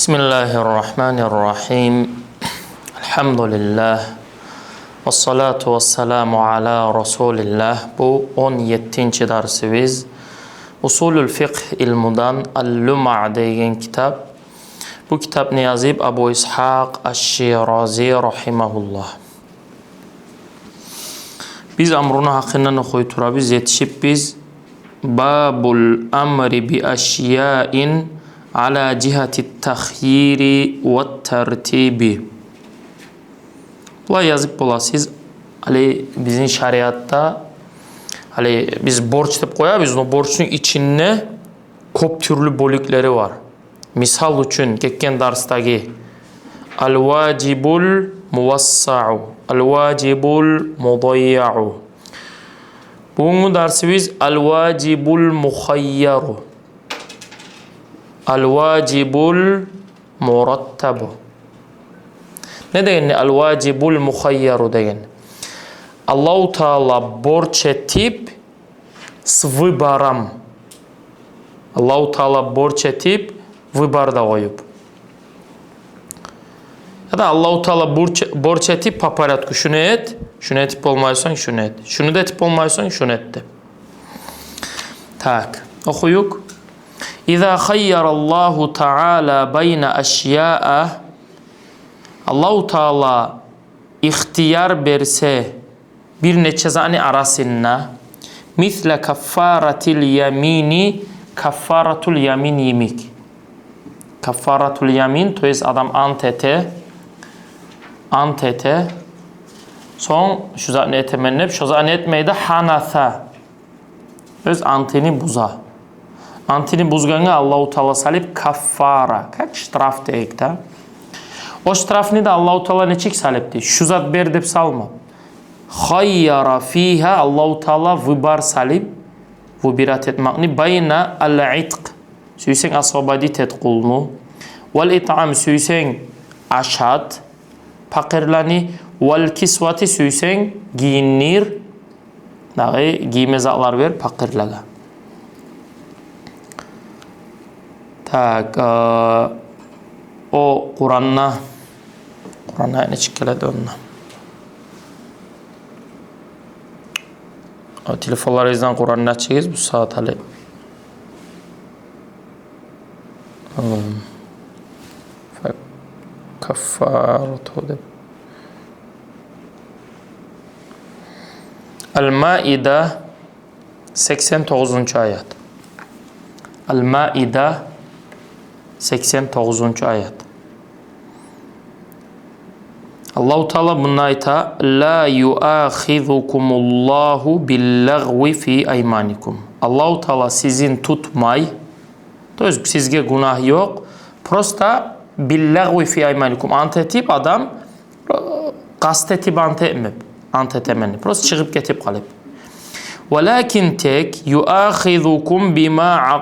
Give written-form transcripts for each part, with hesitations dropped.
Bismillahirrahmanirrahim. Elhamdülillah. Ve salatu ve selamu ala Resulillah. Bu 17. dersimiz. Usulül Fiqh ilmudan Al-Lum'a degan kitap. Bu kitapni yazib Abu İshaq Ash-Shirazi rahimahullah. Biz amruna haqqından oxuy turabız, yetişib biz Babul amri bi aşyain ala cihati tahyiri ve tertibi. Bunlar yazıb bulasız. Bizim şariatta biz borç deyip koyarız. O borçun içinde kop türlü bölükleri var. Misal üçün geçen derstagi al-vacibul muvassa'u, al-vacibul mudayya'u. Bugün dersimiz al-vacibul mukhayyaru, al-vacibul murattabu. Ne degen al-vacibul mukhayyaru degen? Allah-u Teala borç etip s vybaram. Allah-u Teala borç etip vybarda koyup. Ya da Allah-u Teala borç etip paparatku şunu et, şunu etip olmaysan şunu et. Şunu da etip olmaysan şunu et de. Tak. Okuyuk. İza khayyarallahu Teala bayna eşya'a, Allah-u Teala ihtiyar berse bir neçe zani arasında misle kaffaratil yamini, kaffaratul yamin yemik. Kaffaratul yamin, to jest adam ant ete son şu zani etemennep, şu zani etmeyde hanatha öz antini buza. Antini buzganga Allah-u Teala salip kaffara. Kaç ştraf deyik da. O ştrafını da Allah-u Teala neçik salipti? Şu zat ber dep salma. Khayyara fiha, Allah-u Teala vybar salip, vybirat etmakni bayna al-itq, süysen asabadit et kulunu, wal it'am, süysen aşat, pakirlani, wal kisvati, süysen giyinir, giyme zatlar ver, pakirlaga. Tak, o Kur'an'a ne çıkkeledi onunla. O telefonlarınızdan Kur'an'ı açığız bu saat hali. Kaffaratu de. El-Maide 89. ayet. El-Maide 89. ayet. Allah-u Teala bununla ayta la yuahizukumullahu billagwi fi aymanikum. Allah-u Teala sizin tutmay, to jest sizge günah yok. Prosta billagwi fi aymanikum. Ant etip adam kastetip ant etemeni. Prosta çıkıp getip kalıp. Walakin tek yuahizukum bima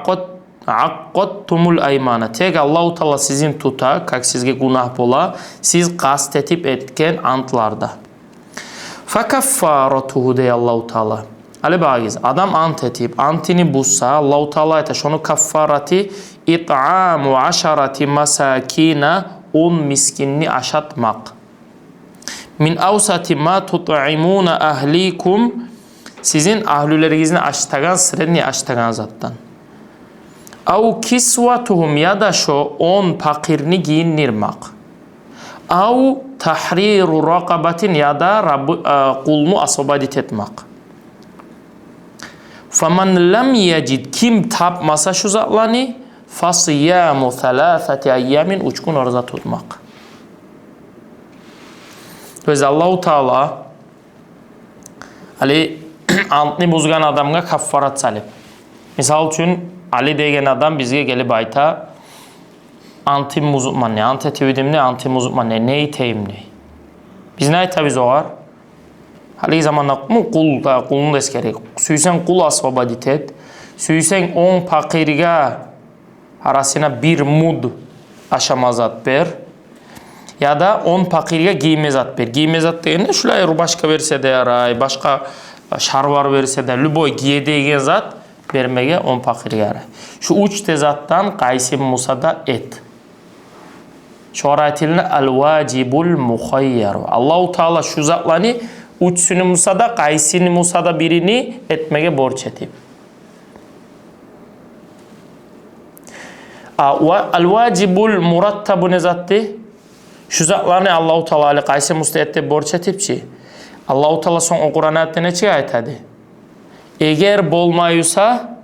aqadtumul aymana. Tek Allah-u Teala sizin tuta, kak sizge günah bola, siz kastetip etken antlarda. Fakaffaratuhu dey Allah-u Teala. Ali bagiz, adam ant etip, antini buzsa, Allah-u Teala ete şonu kaffarati it'amu aşarati masakina 10 miskinni aşatmak. Min avsati ma tut'imuna ahlikum, sizin ahlülerinizini aştagan sıreni aştagan zattan. Au kisvatuhum, ya da şu 10 pakirni giyinirmek. Au tahriru raqabatin, ya da kulunu asabadit etmek. Faman lam yecid, kim tapmasa şu zatlani, fasiyamu thalathati ayyamin, 3 gün orada tutmak. Ve Allah-u Teala antni buzgan adamga kaffarat salib. Misal üçün Ali degen adam bizge gelip ayta anti muzutman ne, ant etividim ne, anti muzutman ne, ne iteyim ne. Biz ne ayta biz o var? Hali zamanla kulun da eskerek. Süysen kul asabadit et. Süysen 10 pakirga arasına bir mud aşamazat ber. Ya da 10 pakirga giymezat ber. Giymezat degende şulay rubaşka verse de yaray, başka şarvar verse de, lüboy giye degen zat bermege 10 pakir yaray. Şu 3 tezattan qaysi musada et. Şoğra aytilini el-vacibul muhayyar. Allahu Teala şu zatlarını üçsünü musada, qaysini musada birini etmege borç etip. El-vacibul murattabu ne zattı? Şu zatlarını Allahu Teala qaysi musta etip borç etipçi. Allahu Teala son o Kur'an ayetine ne ayetadi? Eğer bolmayusa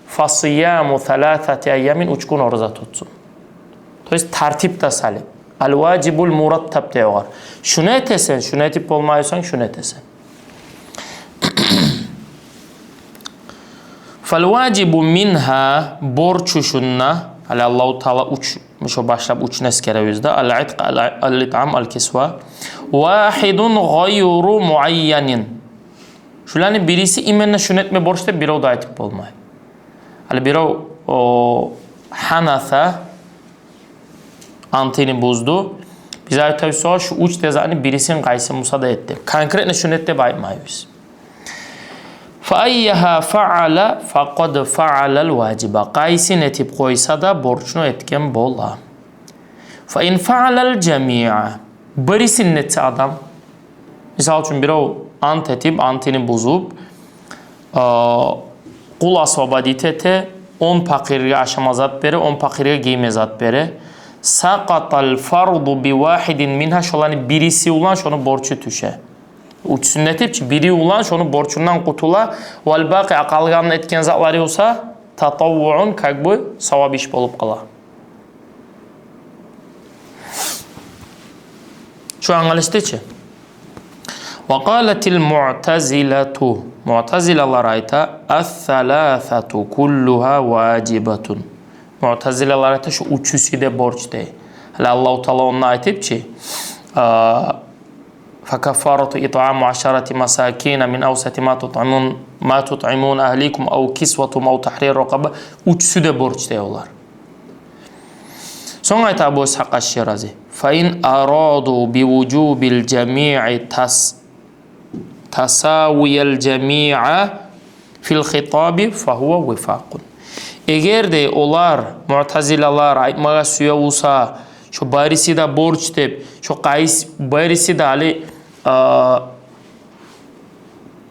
fasıyamu thalâthati ayyamin 3 gün oruza tutsun. Dolayısıyla tartip da salib. Al-vacibul murattab diyor. Şunu etesen, şunu etip olmayırsan şunu etesen. Fal-vacibu minha borçu şunna. Allahu Teala uç, şu başlap uç neskere yüzde. Al-itq, al-it'am, al-kisva. Vahidun gayru muayyanin. Şuların birisi imenle şunu etme borçta biri o da etip olmayı. Biri o hanatha anteni bozdu. Biz tabi sonra şu uç tezani birisinin qaysı musada etti. Konkretne şunu etti baymayız. فَاَيَّهَا فَعَلَ فَقَدْ فَعَلَ الْوَاجِبَ Qaysin etip koysa da borçunu etken bolla. فَاِنْ فَعَلَ الْجَمِيعَ Birisinin etse adam. Misal için biri o ant etip, anteni bozup kul asvabaditete 10 pakirge aşamazat beri, 10 pakirge giymezat beri. Saqatal fardu bi wahidin minha şolanı birisi ulan şonu borçu tüşe. Uç sünnetip biri ulan şonu borçundan kutula vel baqi aqalganın etken zatları olsa tatavvuun kakbu savab iş bolup qala. Şu anlaştıçı. Ve qalatil mu'tazilatu Mu'tazilalar ayta es-selâfetu kulluha vacibetun. Mu'tazilalar ayta şu üçüsü de borç değil. Allahu Teala ona aytip ki فَكَفَّارَةُ إِطْعَامُ عَشَرَةِ مَسَاكِينَ مِنْ أَوْسَةِ مَا تُطْعِمُونَ أَهْلِيكُمْ أَوْ كِسْوَةُمْ أَوْ تَحْرِيرُ رَقَبَةٍ Üçüsü de borç diyorlar. Sonra ayet Ebu İshak Eş-Şirazi فَاِنْ أَرَادُوا بِوُجُوبِ الْجَمِيعِ تَسَاوِيَ الْجَمِيعَ فِي الْخِطَابِ فَهُوَ وِفَاقٌ Eğer de olar, mu'tazilalar aytmağa suya olsa, şu barisi de borç deyip, şu qays barisi de ali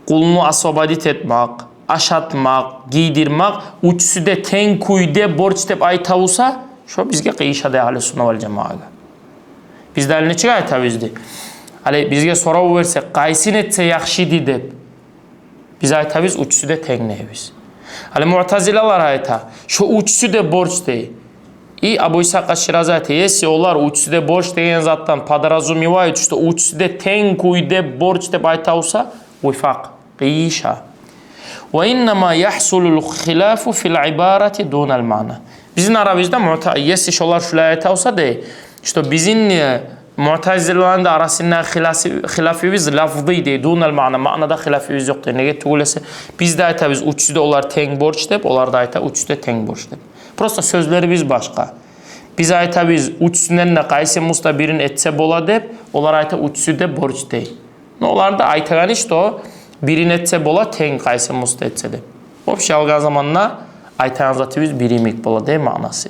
kulunu asabadit etmek, aşatmak, giydirmek, üçüsü de tenkuyde borç deyip ayta olsa, şu bizge qiyişa de ahli sunna vel cema'a. Bizde ali neçe ayta bizde? Ali bizge sorav verse, qaysin etse yaxşidi deyip, biz ayta biz, üçüsü de tengneybiz. Ali mu'tazilalar ayta, şu üçüsü de borç değil. Abu İshak Eş-Şirazi ayta, yesi olar üçüsü de borç deyen zattan padarazumi var, üçüsü de tenkuyde borç deyip ayta olsa, vifak, qiyişa. Ve innema yahsulul khilafu fil ibarati dunal mana. Bizim arabizde yesi şolar şöyle ayta olsa de, işte bizim mu'tazilaların da arasında hilafimiz lafzıydı, dunal mana, manada hilafimiz yoktu. Ne tuğulese, biz de ayta biz üçüsü de olar tenk borç deyip, onlar da ayta üçüsü de tenk borç deyip. Prosta sözleri biz başka. Biz ayta biz üçüsünden de qaysi musta birini etse bola deyip, onlar ayta üçüsü de borç değil. Onlar da aytagan işte o, birini etse bola tenk qaysi musta etse deyip. O bir şey algan zamanla aytagan zatı biz birimik bola deyip manası.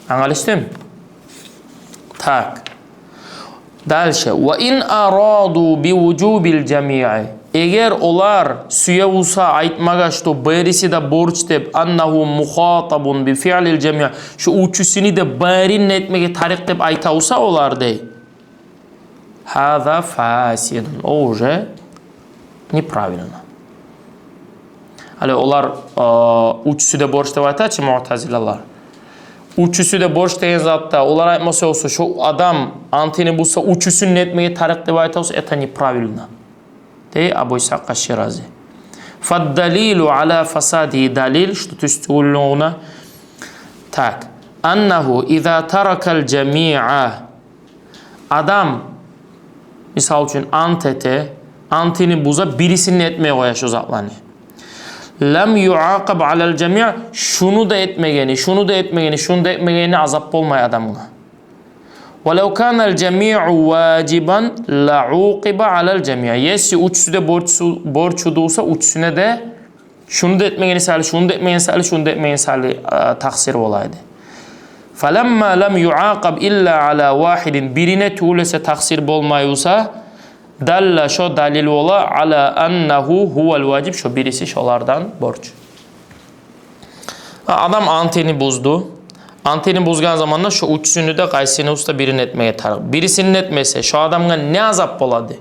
Anlaştın mı? Tak. Dalşe. Ve in aradu bi vucubil cemi'i. Eğer olar suya olsa aytmaga şu birisi de borç deyip annahu muhatabun bi fi'lil cemi' şu üçüsünü de barin etmege tarik deyip ayta olsa olar dey. Hâzâ fâsidun. Oje nepravilno. Ali olar üçüsü de borç deyip ayta ki mu'tazilalar. Üçüsü de borç deyen zatta olar aytmasa olsa şu adam anteni bulsa üçüsünü etmege tarik deyip ayta olsa eta nepravilno. Abu İshak Eş-Şirazi. Faddalilu ala fasadi dalil, što tüstüğülüğüne tak. Annahu iza tarakal cemi'a adam misal için anteni buza birisini etmeye koyaş o zatlarını. Lem yuaqab alal cemi'a şunu da etmegeni, şunu da etmegeni, şunu da etmegeni azap olmaya adamına. وَلَوْ كَانَ الْجَمِيعُ وَاجِبًا لَعُوقِبَ عَلَى الْجَمِيعِ Yesi üçüsü de borç olsa üçüsüne de şunu da etmegeni sali, şunu da etmegeni sali, şunu da etmegeni sali taksir olaydı. فَلَمَّا لَمْ يُعَاقَبْ إِلَّا عَلَى وَاحِدٍ birine tuğlese taksir bolmayusa dalla şo dalil ola ala annahu huvel vacib şo birisi şolardan borç. Adam anteni bozdu. Anteni bozgan zamanda şu üçünü de kaysini usta birini etmeye tarık. Birisini etmese şu adamga ne azap boladı?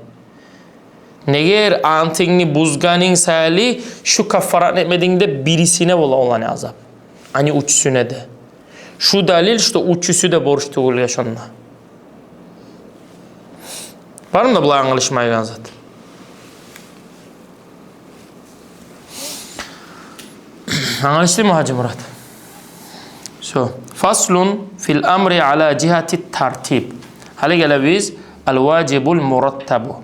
Neger anteni bozganin sayali şu kafarat etmediğinde birisine olan azap. Hani üçüne de. Şu dalil işte üçüsü de borç tuğuluyor şonda. Var mı da bulay anlaşmaygan zat? Anlaştı mı Hacı Murat? So, faslun fil amri ala cihati tartib. Hale gele biz el-vacibul murattabu.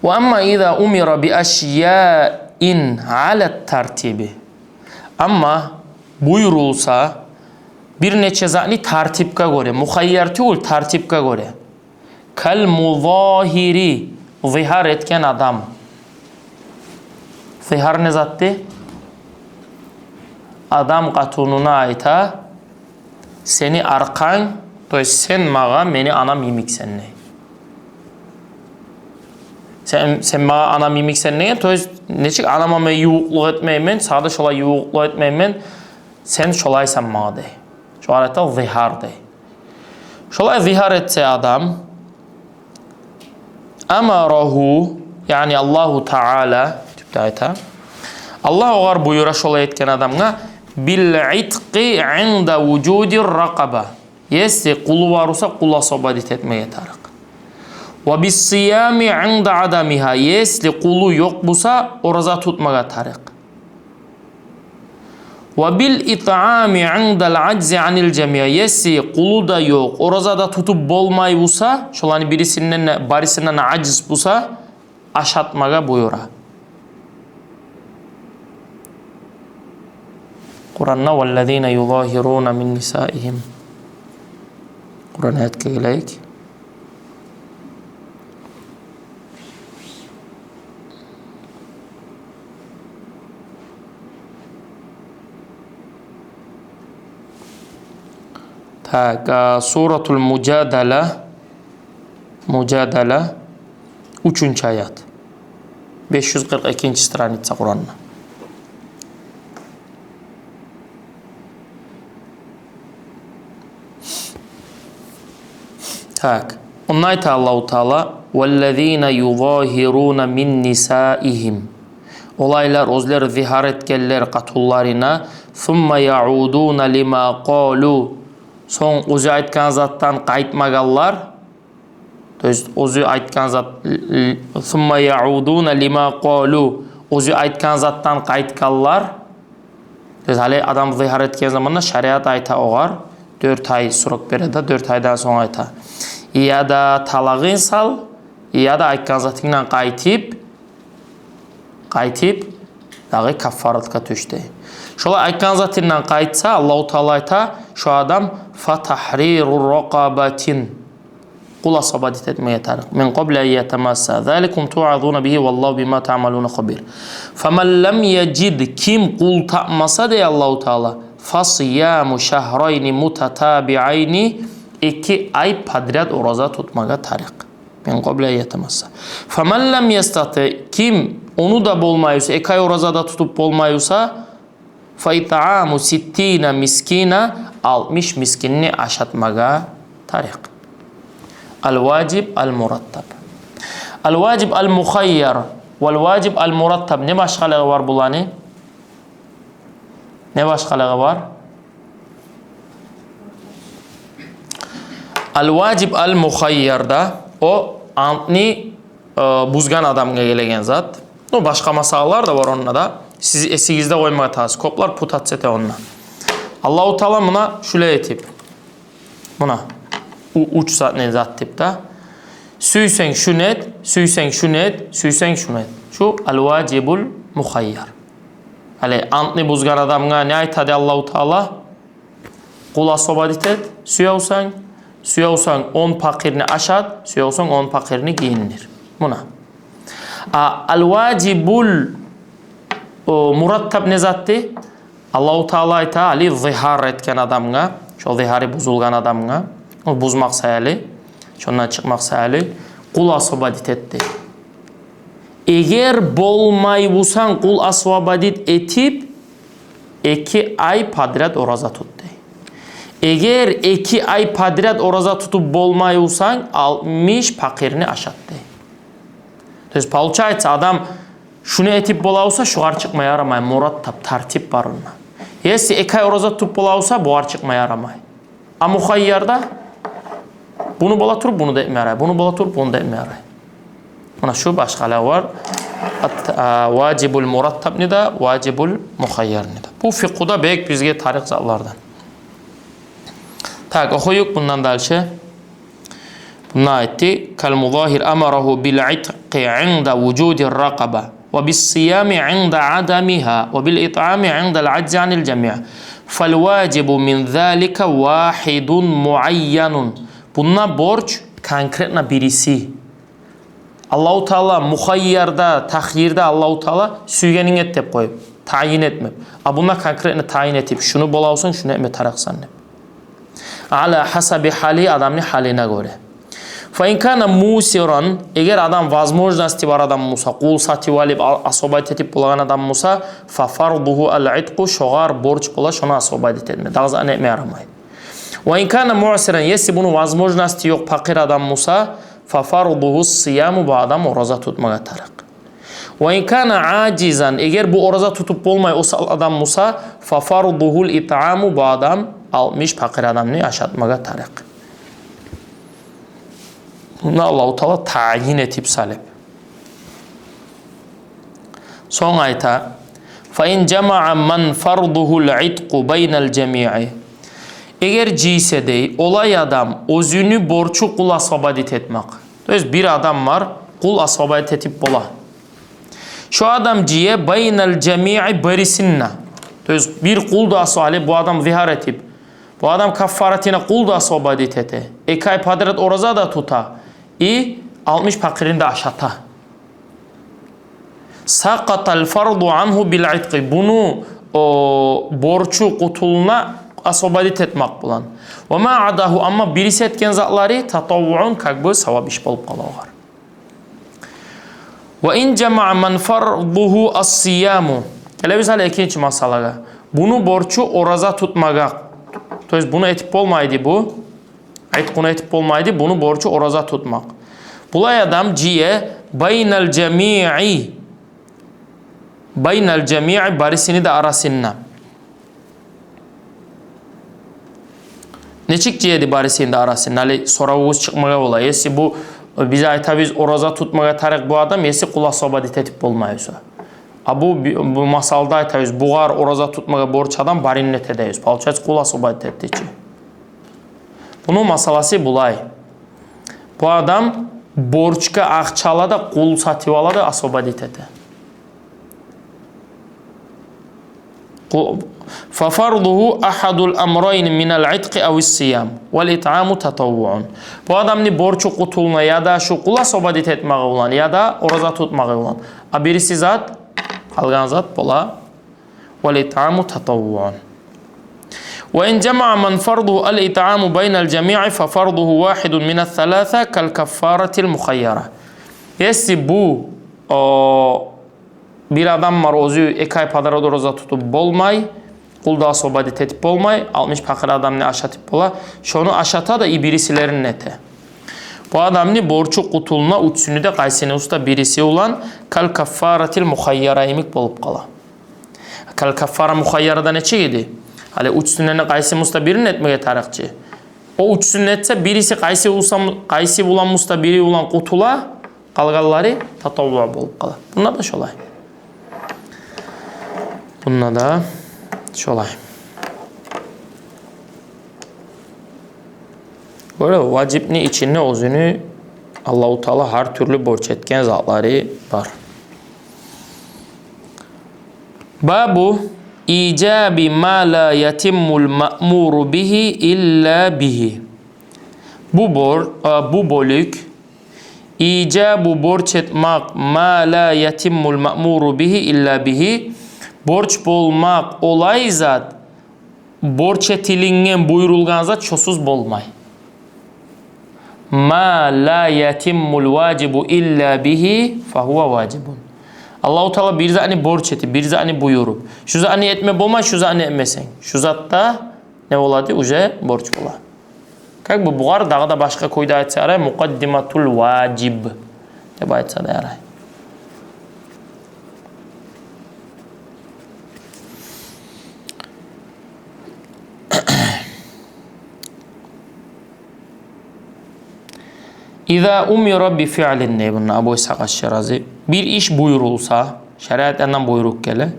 Ve amma iza umira bi eşya'in ala tartibi. Ama buyurulsa bir neçe zatni tartibka göre, muhayyar değil tartibka göre. Kal muzahiri, zihar etken adam. Zihar ne zattı? Adam katununa ayta seni arkan, to sen mağa meni anam yemik sen ne? Sen mağa anam yemik sen ne? To neçik anama me yuvukluk etmeymen, sağda şolay yuvukluk etmeymen, sen şolaysan mağa dey. Şu ayette zihar dey. Şolay zihar etse adam amarahu yani Allahu Teala tüpte ayta Allah oğar buyura şolay etken adamga bil itqi inda vücudir raqaba yesi kulu varusa kula sobadet etmeye tarık ve bis siyami inda adamiha yesli kulu yok busa oraza tutmaga tarık ve bil it'ami inda'l aczi anil cemiye yesi kulu da yok oraza da tutup bolmay busa şolani barisinden aciz busa aşatmaga buyura. Kur'an'na وَالَّذ۪ينَ يُظَاهِرُونَ مِنْ نِسَائِهِمْ Kur'an ayet geleyik. Suratul Mücadele 3. ayet 542. stranitsa Kur'an'na. Onun ayet Allah-u Teala وَالَّذ۪ينَ يُظَاهِرُونَ مِنْ نِسَائِهِمْ Olaylar, özler zihar etkenler katullarına ثُمَّ يَعُودُونَ لِمَا قَالُوا Son özü aytkan zattan qaytmagallar. Özü aytkan zat ثُمَّ يَعُودُونَ لِمَا قَالُوا Özü aytkan zattan qaytkallar. Hali adam zihar etken zamanda şariat ayta oğar. 4 ay suruk berede, 4 aydan sonra ayta. Ya da talağın sal, ya da aytkan zatından qaytip, dağı kaffaratka düştü. Şola aytkan zatından qaytsa, Allah-u Teala ayta, şu adam fatahrirur raqabatin. Kula sabadet etmeye tarık. Min qabla yetemassa. Zalikum tu'azuna bihi vallahu bima ta'maluna khabir. Faman lam yecid kim kul ta'masa de Allah-u Teala. Fasiyamu şahrayni mutatabi'ayni 2 ay padrat oraza tutmaga tarık. Min qabla yetemassa. Faman lam yastati kim onu da bolmayusa 2 ay oraza da tutup bolmayusa fa it'amu 60 miskina 60 miskinni aşatmaga tarık. El-vacib el-murattab. El-vacib el-mukhayyar vel-vacib el-murattab ne başkalığı var bulani? Ne başkalığı var? El-vacib el-mukhayyarda o antni buzgan adamga gelegen zat. O başka masallar da var onunla da. Siz esigizde koymaya tası. Koplar putatsete onunla. Allah-u Teala buna şöyle etip. Buna. Uç zat ne zat tipte. Süysen şu net, süysen şu net, süysen şu net. Şu el-vacibul mukhayyar. Hali antni buzgan adamga ne aytadı Allah-u Teala? Kula sobadet et, süyavsan 10 pakirini aşat, süyavsan 10 pakirini giyinir. Buna. El-vacibul murattab ne zattı? Allahu Taala ayta ali zihar etken adamga, şu zihari buzulgan adamga, o buzmak sayali, şondan çıkmak sayali, kul asabadit etti. Eğer bolmay busan kul asabadit etip 2 ay padret oraza tuttu. Eğer 2 ay padret oraza tutup bolmay busan 60 pakirini aşattı. Tez получается adam şunu etip bolausa şuar çıkmaya yaramay. Murattab tartip var onunla. Yesi 2 ay oraza tutup bolausa buar çıkmaya yaramay. Ama muhayyarda bunu bola turup bunu da etmeye yaray. Bunu bola turup bunu da etmeye yaray. Buna şu başkalar var. Vacibul murattab ni da vacibul muhayyar ni da. Bu fiqhuda büyük bizge tarih zatlardan. Tak okuyuk bundan dalşı. Buna etti. Kal muzahir amarahu bil itqi inda vücudir raqaba ve bis siyami inda adamiha ve bil it'ami inda al aczi anil cemi'a. Fal vacibu min zalika vahidun muayyanun. Bununla borç konkretna birisi. Allahu Teala muhayyarda, tahyirde Allahu Teala süygenin et dep koyup, tayin etmep. Bununla konkretna tayin etip, şunu bolausun, şunu etme taraksan dep. Ala hasabi hali adamın haline göre. Fa in kana musiran, eğer adam возможности var adam musa, kul satıp alıp asobayt etip bulagan adam musa, fa farduhu al-itqu şoğar borç bola, şuna asobayt etme. Dağızan etme yaramaydı. Ve in kana mu'siran, yesi bunu возможности yok fakir adam musa, fa farduhu siyamu, bu adam oraza tutmağa tarak. Ve in kana acizan, eğer bu oraza tutup bolmay o adam musa, fa farduhul it'amu, bu adam 60 fakir adamını aşatmağa tarak. Bunu Allah-u Teala tayin etip salep. Son ayta فَاِنْ جَمَعَ مَنْ فَرْضُهُ الْعِتْقُ بَيْنَ الْجَمِيعِ. Eğer cise dey, olay adam özünü borçu kul asabadit etmek. Öz bir adam var, kul asabadit etip bola. Şu adam ciye beynel cemi'i berisinna. Öz bir kul da asali bu adam zihar etip, bu adam kaffaratine kul da asabadit ete. Ekay padret oraza da tuta. 60 pakirini de aşata. Saqatal fardu anhu bil itqi. Bunu borçu kutuluna asabadit etmek bulan. Ve ma adahu, ama birisi etken zatları tatavvuun kakbı savab iş bolup kalıvar. Ve in cema'a men farduhu as-siyamu. Hele biz hala ikinci masalaga. Bunu borçu oraza tutmaga. Toz bunu etip olmaydı bu. Etqunu etip olmaydı, bunu borçu oraza tutmak. Bulay adam ciye beynel cemi'i. Beynel cemi'i barisini de arasınna. Neçik ciyedi barisini de arasınna? Ali soravuz çıkmaga ola. Yesi bu bize ayta biz oraza tutmaga tarik bu adam yesi kula sobadit etip olmayıyorsa. Bu masalda ayta biz buğar oraza tutmaga borç adam barinnet edeyiz. Palçayız kula sobadit ettiği için. Bunun masalası bulay. Bu adam borçka akçala da kul satıp ala da asobadit ete. Fafarduhu ahadul amrayn minel itqi evis siyam vel it'amu tatavvuun. Bu adam ni borçu kutuluna ya da şu kula asobadit etmeği olan ya da oraza tutmağı olan. Birisi zat, kalgan zat bola vel it'amu tatavvuun. وإن جمع من فرضه الإطعام بين الجميع ففرضه واحد من الثلاثة كالكفارة المخيرة. Yesi bu bir adam var özü ekay padara doroza tutup bolmay, kulda asobadit etip bolmay, 60 pakir adam ne aşatıp bola, şonu aşata da birisilerin nete. Bu adam ne borçu kutuluna uçsunu da kaysini usta birisi olan kal kaffaratil muhayyara imik bolup kala. Kal kaffara muhayyarada neçe gidi? Hali uç sünnetine qaysi musta birini etmeye tarikçi. O uç sünnetse birisi qaysi ulan musta biri ulan kutula kalgalları tatavva bolup kalar. Bunlar da şolay. Bunlar da şolay. Böyle vacibni içinde özünü Allah-u Teala her türlü borç etken zatları var. Babu İcabi ma la yetimmul ma'muru bihi illa bihi. Bu bölük icabu borç etmek ma la yetimmul ma'muru bihi illa bihi. borç bolmak olay zat borç etilingen buyurulgan zat şosuz bolmay. Ma la yetimmul vacibu illa bihi fahuva vacibun. Allah-u Teala bir zatni borç eti, bir zatni buyurup. Şu zatni etme bolmay, şu zatni etmesen. Şu zatta ne oladı? Uje borç bola. Как bu buğar dağı da başka koyda aytsa aray mukaddimatul vacib. Deb aytsa da aray. İza umira bi fi'lin ne bunun Abu İshak Aş-Şirazi bir iş buyurulsa şeriatından buyruk gele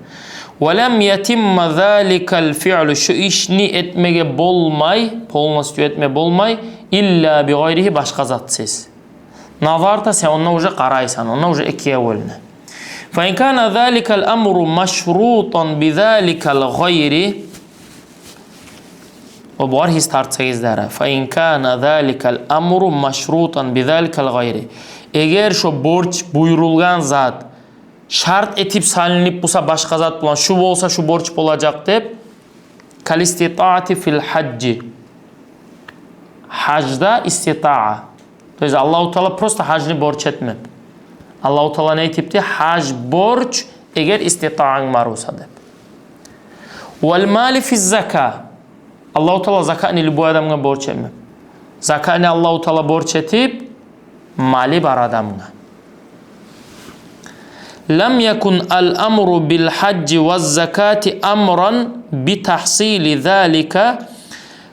ve lem yetimma zalikal fi'lu şu işni etmege bolmay polması etme bolmay illa bi gayrihi başka zatsız. Nazarta sen ona uca qaraysan ona uca ikiye bölüne. Fa in kana zalikal amru meşrutan bi zalikal gayri o bu arhi start segizlere. Fa in kana zalikal amru meşrutan bi zalikal gayri. Eğer şu borç buyurulgan zat şart etip salinip bulsa başka zat bulan şu olsa şu borç olacak deyip kal istitaati fil hacci hacda istita'a. Dolayısıyla Allah-u Teala prosta hacni borç etmep. Allah-u Teala ne etipti? Hac borç eğer istita'an var olsa deyip. Vel mali fiz zaka. Allah-u Teala zakatni bu adamga borç etmep. Zakatni Allah-u Teala borç etip mali bar adamga. Lem yekun el-amru bil hacci ve zakati amran bi tahsili zalika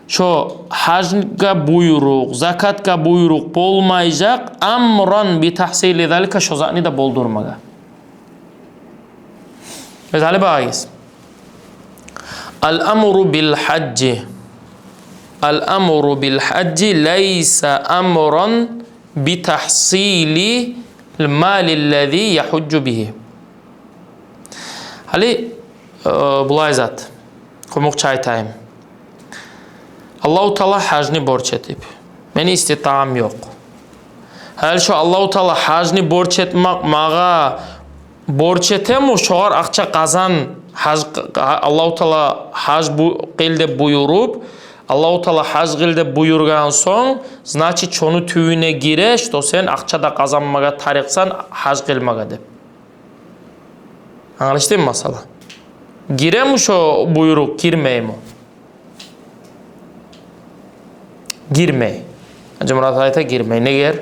şu hacga buyruk, zakatga buyruk bolmayacak amran bi tahsili zalika şu zatni da boldurmaga. Mesela bağız. El-amru bil hacci el-amru bil hacci leysa amran bi tahsili el-malillezî yahudcu bihi. Hali bulay zat. Komuk çaytayım. Allah-u Teala hacni borç etip. Meni istitaam yok. Hal şu Allah-u Teala hacni borç etmek mağa borç etemu şoğar akça kazan Allah-u Teala hac bu qilde buyurup Allah-u Teala hac qilde buyurgan son значит çonu tüyüne gire što sen akça da kazanmaga tariksan hac qilmaga deb. Anlaştın mı masala? Gire mi şu buyruk girmey mi? Girmey. Hacı Murat ayeta girmey. Ne ger?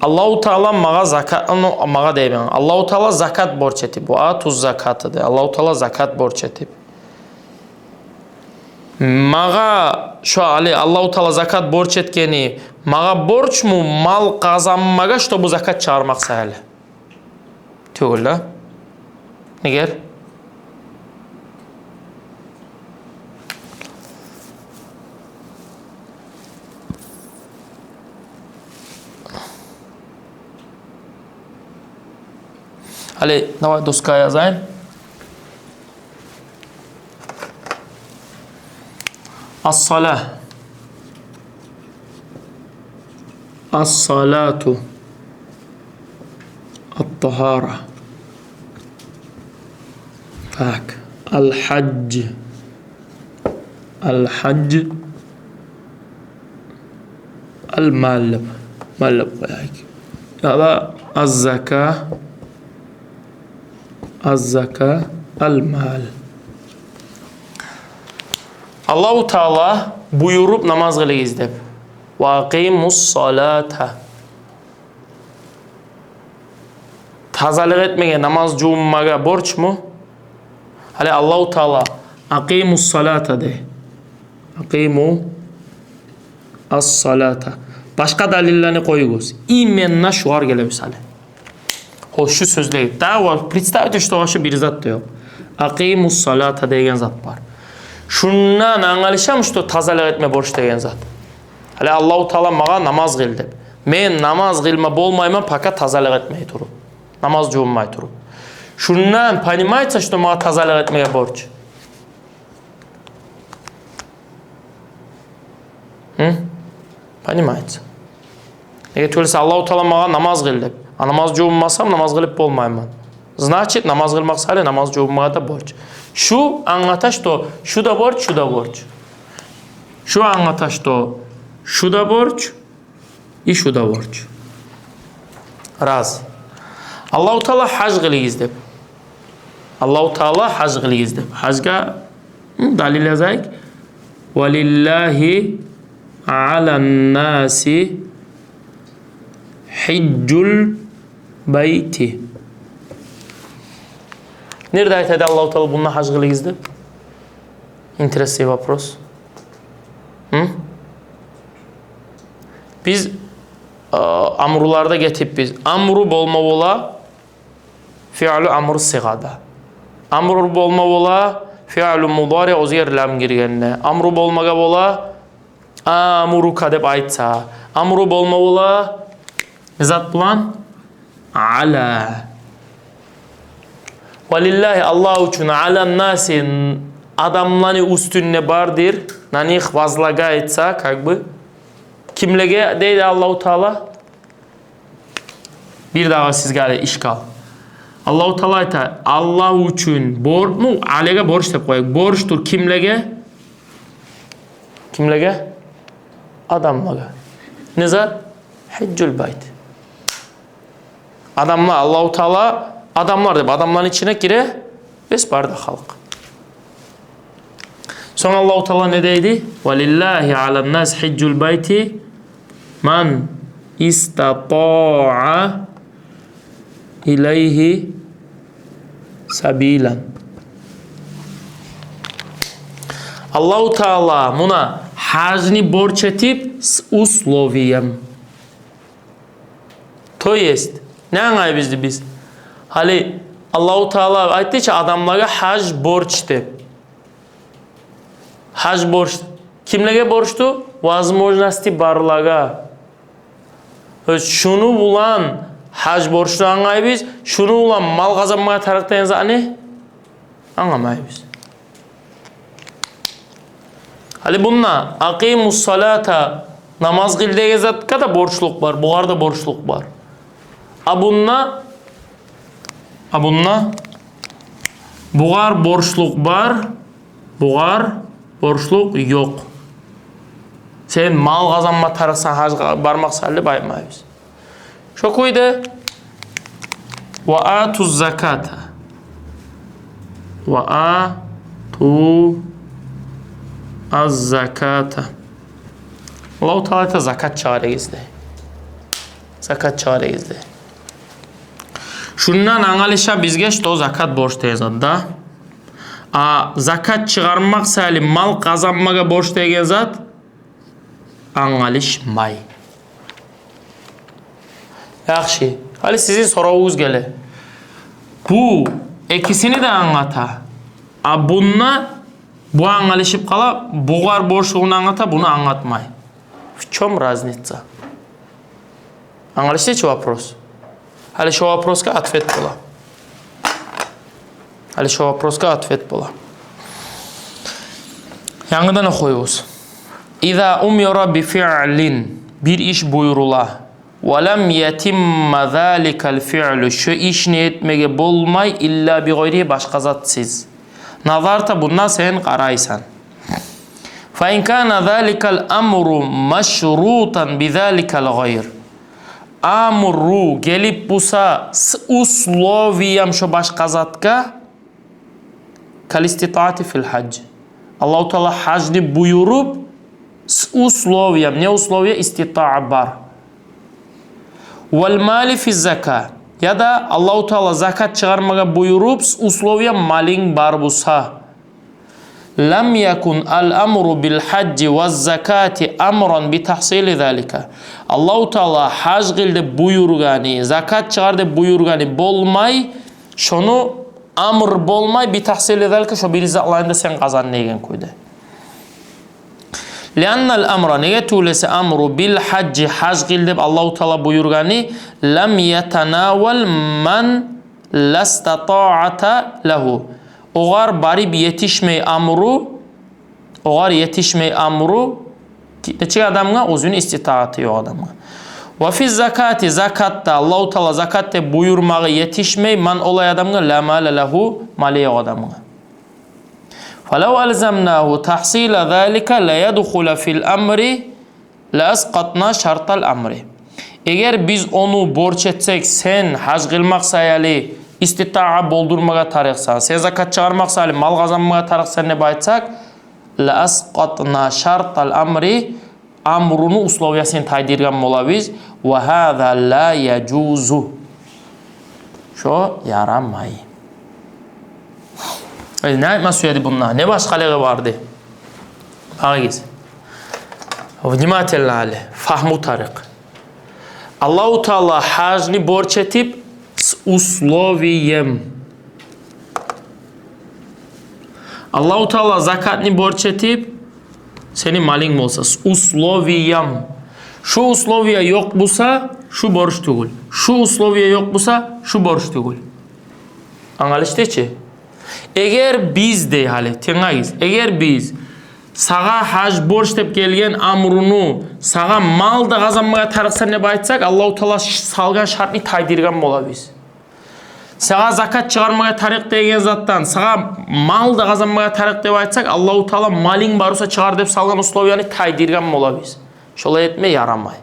Allah-u Teala mağa zakat mağa deyim. Allah-u Teala zakat borç etip. Bu atuz zakatı de. Allah-u Teala zakat borç etip. Mağa şu ali Allah-u Teala zakat borç etkeni mağa borç mu mal kazanmaga što bu zakat çağırmak sahile. Tüğülle. Ne ger? Ali, давай доска yazayım. As-salah. As-salatu. At-tahara. Bak. Al-hacc. Al-hacc. Al-mal. Mal koyayım. Ya da az-zaka. Az-zaka. Al-mal. Allah-u Teala buyurup namaz kılıyız deb. Ve aqimus salata. Tazalık etmeye, namaz cummaga borç mu? Hali Allah-u Teala aqimus salata de. Aqimu as-salata. Başka dalillerini koyuyoruz. İmenna şuar gele misali. Hoşu sözleri. Daha var. Представьте, что hoşu bir zat diyor. Aqimus salata deyen zat var. Şundan anlaşam što tazalık etme borç deyen zat. Hali Allah-u Teala mağa namaz kıl deb. Men namaz kılma bolmayman fakat tazalık etmey turup. Namaz cumay turup. Şundan понимается, что mağa tazalık etmeye borç. Понимается. Neге төлесе Аллаху Таала мага намаз кыл деп. Намаз жуунмасам намаз кылып болмаймын. Значит, намаз кылмак сале намаз жуунмага да борч. Шу аңгата что шу да борч, шу да борч. Шу аңгата что шу да борч и шу да борч. Раз. Аллаху Таала хаж кылыгыз деп. Аллаху Таала хаж кылыгыз деп. Хажга далил yazayık. Валиллахи алан-наси хиджул байти. Nerede ayet Allahu Teala bununla hac kılıyız de? Интересный вопрос. Biz amrularda getip biz amru bolma bola fi'lu amr sigada. Amru bolma bola fi'lu mudari o'ziga lam girgende. Amru bolmaga bola amuruka deb aytsa. Amru bolma bola zat bilan ala. Valillahi Allah uchun alan nasin adamların üstünne bardir. Nanih vazlaga aytsa как бы kimlege deydi Allahu Teala? Bir daha sizge işgal. Allahu Teala aytar Allah uchun alega borç deb koyayık. Borçtur kimlege? Kimlege? Adamlara. Nizar? Hiccul bayt. Adamlar Allahu Teala adamlar deb adamların içine gire bes barda halk. Sonra Allahu Teala ne deydi? Valillahi alan nas hiccul bayti man istata'a ileyhi sabilan. Allahu Teala buna hacni borç etip условием. To есть ne anlayız biz? Hali Allahu Teala aytdı ki adamlara hac borç deb. Hac borç. Kimlege borçtu? Возможности barlaga. Şunu bulan hac borçlu anlayız. Şunu bulan mal kazanmaya taraftan ne? Anlamayız. Hali bununla akimus salata namaz kıldığınız zatka da borçluk var. Buğarda borçluk var. Bununla buğar borçluk var. Buğar borçluk yok. Sen mal kazanma tarafsan hacga barmak salli baymayız. Şu koydu. Ve atuz zakata. Ve atu az zakata. Allah-u Teala zakat çağırıyızdı. Zakat çağırıyızdı. Şundan angalışa bizge o zakat borçtayız da. Zakat çıkarmak sali mal kazanmaga borçtayız zat angalışmay. Yaxşı. Hali sizin sorağınız gele. Bu ikisini de anlata. Bununla bu angalışıp kala buğar borçluğunu anlata bunu anlatmay. В чем разница? Английский вопрос. Hali şu вопроска ответ была. Hali şu вопроска ответ была. Yanıdan okuyuyoruz. İza umira bi fi'lin bir iş buyurula ve lem yetimma zalikal fi'lu şu iş ne etmege bolmay illa bi gayri başka zatsız. Nazarta bundan sen qaraysan. Fa in kana zalikal amru maşrutan bi zalikal gayr. Amru gelip busa usloviyam şu başka zatka kal istitaati fil hac. Allahu Teala hacni buyurup usloviyam ne usloviya istita'a bar. Vel mali fi zaka ya da Allahu Teala zakat çıkarmaga buyurup usloviya malin bar busa. Lam yakun al-amru bil hacci ve zakati amran bi tahsili zalika. Allahu Teala hac qildi buyurgani, zakat çıkardı buyurgani bolmay, şonu amr bolmay bi tahsili zalika şu bir zatlarında sen kazan degen koydu. Liannal amra nege tulese amru bil hacci hac qildi Allahu Teala buyurgani lam yetanawal man lastata'ata lahu. Oğar barib yetişmey amru neçe adamga özünün istitaatı yok adamga. Ve fi zakati zakatta Allahu Teala zakatte buyurmağı yetişmey man olay adamga la male lehu maliye adamga. Falav alzamnahu tahsila zalika la yadkhula fil amri la asqatna şartal amri. Eğer biz onu borç etsek sen hac kılmak sayali istitaa boldurmaga tarıksan, sen zakat çıkarmak sayali mal kazanmaga tarıksan ne baytsak la asqatna şartal amri amrunu usloviyasını taydirgan bolabız ve hâzâ la yecuzu. Şo yaramay. Ne aytma söyledi bunlar? Ne başkalığı vardı? Bağız. Vnimatellâle. Fahmu tarık. Allahu Teala hacni borç etip usloviyem. Allahu Teala zakatni borç etip senin malin olsa usloviyem. Şu usloviya yok bulsa şu borç değil. Şu usloviya yok bulsa şu borç değil. Anlaşıldı ki? Eğer biz de hali tengayiz. Eğer biz sağa hac borç dep gelgen amrunu sağa mal da kazanmaya tarıksa ne baytsak Allahu Teala salgan şartını taydirgan bolabız. Sağa zakat çıkarmaya tarık degen zattan sağa mal da kazanmaya tarık dep aytsak Allahu Teala malin barusa çıkar dep salgan usloviyani taydirgan bolabız. Şolay etme yaramay.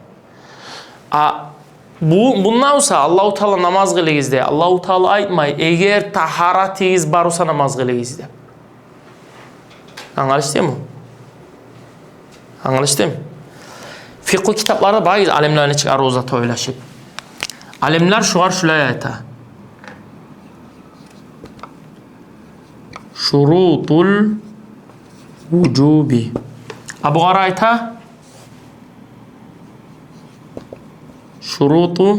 Bundan olsa Allahu Teala namaz kılığızda Allahu Teala aytmay eğer taharatiz barusa namaz kılığızda. Anlaşıldı mı? Anlaşıldı mı? Fıkıh kitaplarda bazı alimlerine çıkar uzat oylaşıp. Alimler şu var şulaya ayta. Şurutul vücubi. Abu Arayta şurutu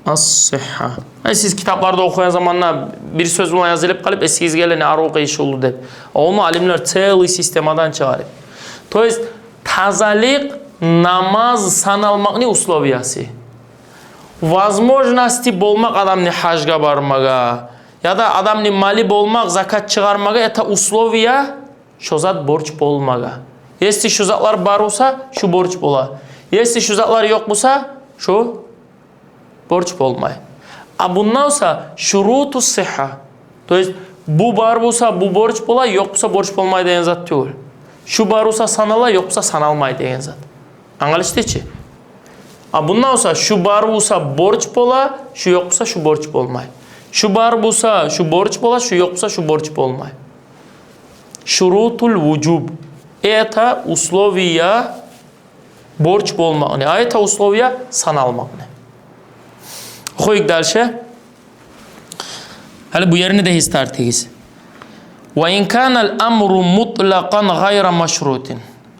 as-sihha. Siz kitaplarda okuyan zamanlar bir söz buna yazılıp kalıp eskiz gelene arı okuyuş olur deyip. Onu alimler teli sistemadan çağırıyor. To jest tazalık namaz sanalmak ne usloviyası? Возможности bolmak adamni hajga barmaga ya da adamni mali bolmak zakat çıkarmaga eta usloviya şu zat borç bolmaga. Если şu zatlar bar olsa şu borç bola. Если şu zatlar yok olsa şu borç bolmay. Bundan olsa şurutu sihha. To jest bu bar olsa bu borç bola yok olsa borç bolmay deyen zat değil. Şu bar olsa sanala yoksa sanalmay deyen zat. Anlaşıldı ki? Bundan olsa şu bar olsa borç bola, şu yoksa şu borç bolmay. Şu bar olsa şu borç bola, şu yoksa şu borç bolmay. Şurutul vücub. Eta usloviya borç bolmak ne? Eta usloviya sanalmak ne? Okuyuk derse. Hadi bu yerini de histartiyiz. Ve in kana'l amru mutlaqan gayra maşrutin.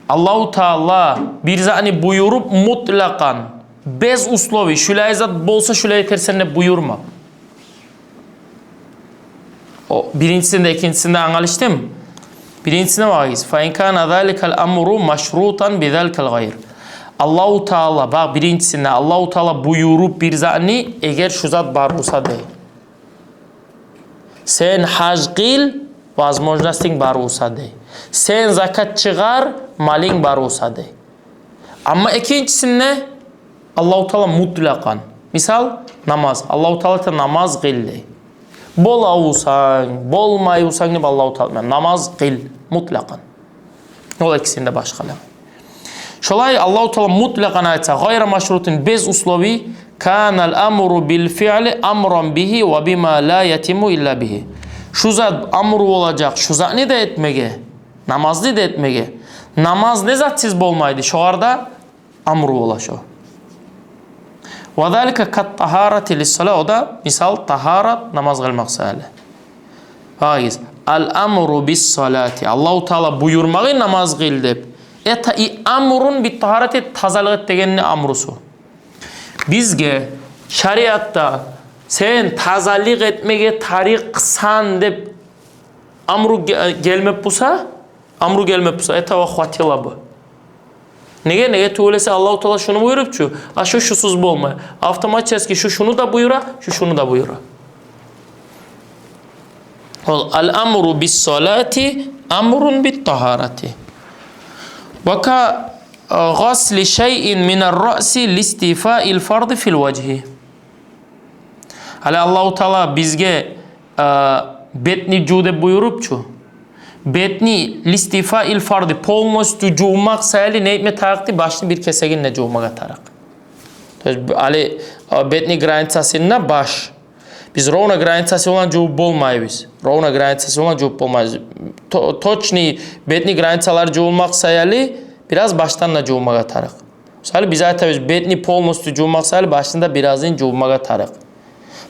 Allahu Teala bir zani buyurup mutlaqan bez uslovi şulay zat bolsa şulay tersenle buyurma. O birincisinde ikincisinde anlaştı mı? Birincisine bakıyız. Fa in kana zalikal amru maşrutan bi zalikal gayr. Allahu Teala bak birincisinde Allahu Teala buyurup bir zani eğer şu zat bar olsa değil. Sen hac kıl возможностың бар olsa değil. Sen zakat çıkar malin var olsa değil. Ama ikincisinde Allahu Teala mutlakan. Misal namaz. Allahu Teala namaz kıl değil. Bol olsan, bolmay olsan gibi Allahu Teala namaz kıl mutlakan. O ikisinde başkaları. Şolay Allahu Teala mutlakan aytsa gayra maşrutin bez uslovi kanal amru bil fi'li amran bihi ve bima la yetimu illa bihi. Şu zat amru olacak, şu zat ne de etmege, namaz ne de etmege. Namaz ne zatsiz bolmaydı, şu arada amru olaşo. Ve zalika kat taharati lis-salat, o da misal taharat namaz kılmak sayılı. Bağız, al-amru bis-salati, Allahu Teala buyurmağı namaz kıl deyip, eta amrun bit taharati tazalık degenini amrusu. Bizge şeriatta sen tazalık etmege tariksan dep amru gelmep busa, eta ve xatila bu. Nege tuğlese Allahu Teala şunu buyurup şu, şu şusuz bolma. Avtomatik ki şu şunu da buyura, şu şunu da buyura. Al amru bis salati amrun bit taharati. Vaka gasli şey'in mine'r-ra'si listifa'il fardı fil vajhi. Hali Allahu Teala bizge betni jude buyurupçu. Betni listifa'il fardı polnosti jumak sayali neyme tarakti başını bir keseginle jumaga tarak. Ali betni granicasına baş. Biz rovna granicasi olan jup bolmayız. Rovna granicasi olan jup bolmayız. Toçni betni granicalar jumak sayali biraz baştan da jumaga tarak. Misali biz aytamiz betni polnosti jumak sayali başında birazın jumaga tarak.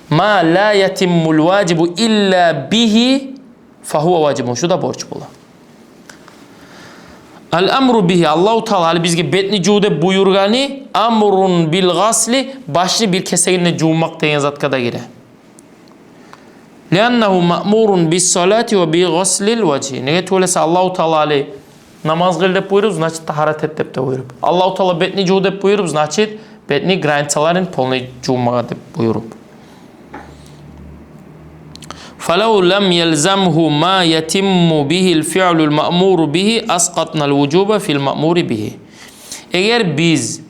Ma la yetimmul vacibu illa bihi fahuve vacibun. Şu da borç bula. Al-amru bihi. Allahu Teala bizge betni jude buyurgani amrun bil gasli başlı bir keseginle jumak deyen zatka da gire. Liannahu ma'murun bis salati ve bi gaslil vajhi. Nege tuğlese Allahu Teala namaz kıl buyurub, значит taharat et dep de buyurub. Allahu Teala betni jude buyurub, значит betni granicaların polni jumaga dep buyurub. فَلَوْ لَمْ يَلْزَمْهُ مَا يَتِمُّ بِهِ الْفِعْلُ الْمَأْمُورُ بِهِ أَسْقَطْنَا الْوُجُوبَ فِي الْمَأْمُورِ بِهِ. Eğer biz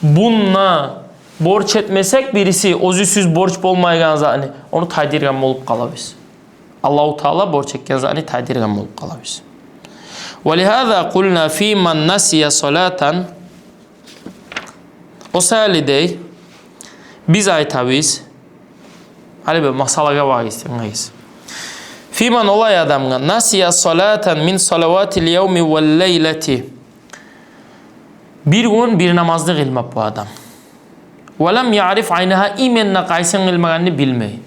bununla borç etmesek birisi özüsüz borç bolmaygan zatını onu taydirgan bolup kalabız. Allahu Teala borç etken zatını taydirgan bolup kalabız. وَلِهَذَا قُلْنَا فِي مَنْ نَسِيَ صَلَاتًا. O sayalidey biz aytabız. Hali böyle masalaga var istemeyiz. Fiman olay adamga nasiya salatan min salavatil yevmi vel leyleti. Bir gün bir namazda kılmak bu adam. Ve lem ya'rif aynaha imenna qaysin kılmaganını bilmey.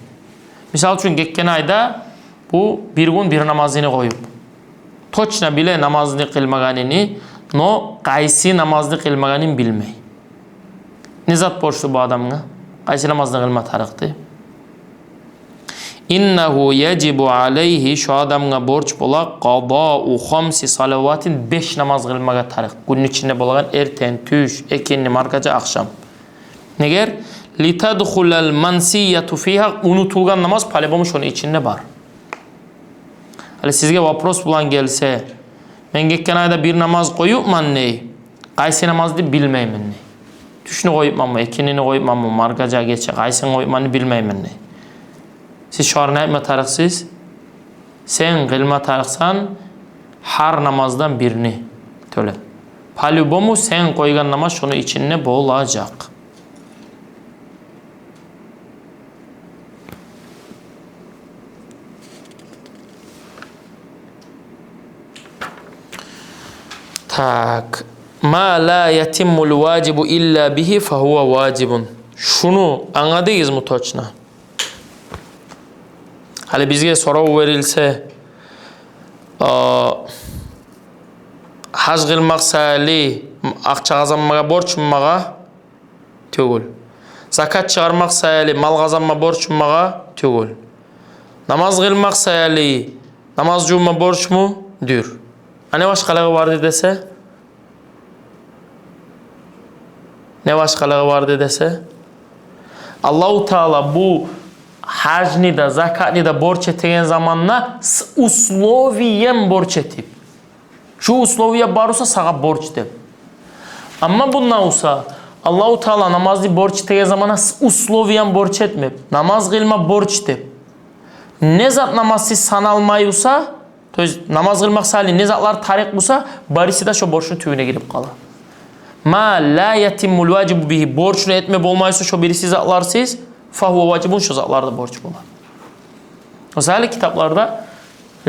Misal üçün geçen ayda bu bir gün bir namazını koyup toçna bile namazını kılmaganını no qaysi namazını kılmaganını bilmey. Ne zat borçlu bu adamga? Qaysi namazını kılma tarıktı? İnnehu yecibu aleyhi şu adamga borç bola qada'u khamsi salavatin 5 namaz kılmaga tarık. Günün içinde bolagan erten, tüş, ekinni, markaca, akşam. Neger? Litadkhulal mansiyatu fiha unutulgan namaz palebamış onun içinde var. Hali sizge vapros bulan gelse men geçken ayda bir namaz koyupman ney? Qaysi namazdı bilmeymen ney? Tüşünü koyupman mı, ekinini koyupman mı, markaca geçe, qaysini koyupmanı bilmeymen ney? Siz şu an ne yapma tarıksız? Sen kılma tarıksan har namazdan birini töle. Palubomu sen koygan namaz şunu içinde boğulacak. Tak. Ma la yetimmul vacibu illa bihi fahuve vacibun. Şunu anladınız mı toçna? Hali bizge soru verilse haj kılmak sayali akça kazanmaga borçunmaga tügül. Zakat çıkarmak sayali mal kazanma borçunmaga tügül. Namaz kılmak sayali namaz cuma borç mu? Dür. Ne başkalığı vardı dese? Ne başkalığı vardı dese? Allahu Teala bu hacni da zakatni da borç ettiğin zamanla usloviyen borç etip. Şu usloviye barusa sağa borç de. Ama bundan olsa Allahu Teala namazı borç ettiğin zamana usloviyen borç etmep. Namaz kılma borç de. Ne zat namazsız sanalmayusa, namaz kılmak sali ne zatlar tarik bulsa barisi da şu borçun tüyüne girip kala. Ma la yetimmul vacibu bihi borçunu etme olmaysa şu birisi zatlarsız fahuve vacibun şu zatlarda borç bular. Mesela kitaplarda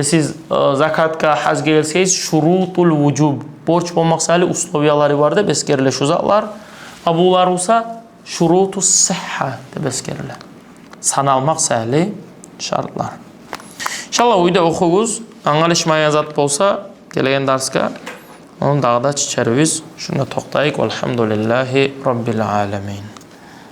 siz zakatka haz gelseniz şurutul vücub borç olmak sali usloviyaları vardı beskerle şu zatlar. Abular olsa şurutus sihha de beskerle. Sanalmak sali şartlar. İnşallah uyda okuyuz. Anlaşmayan zat bolsa gelegen derska onun dağda çiçerimiz. Şuna toktayık. Velhamdülillahi Rabbil alemin.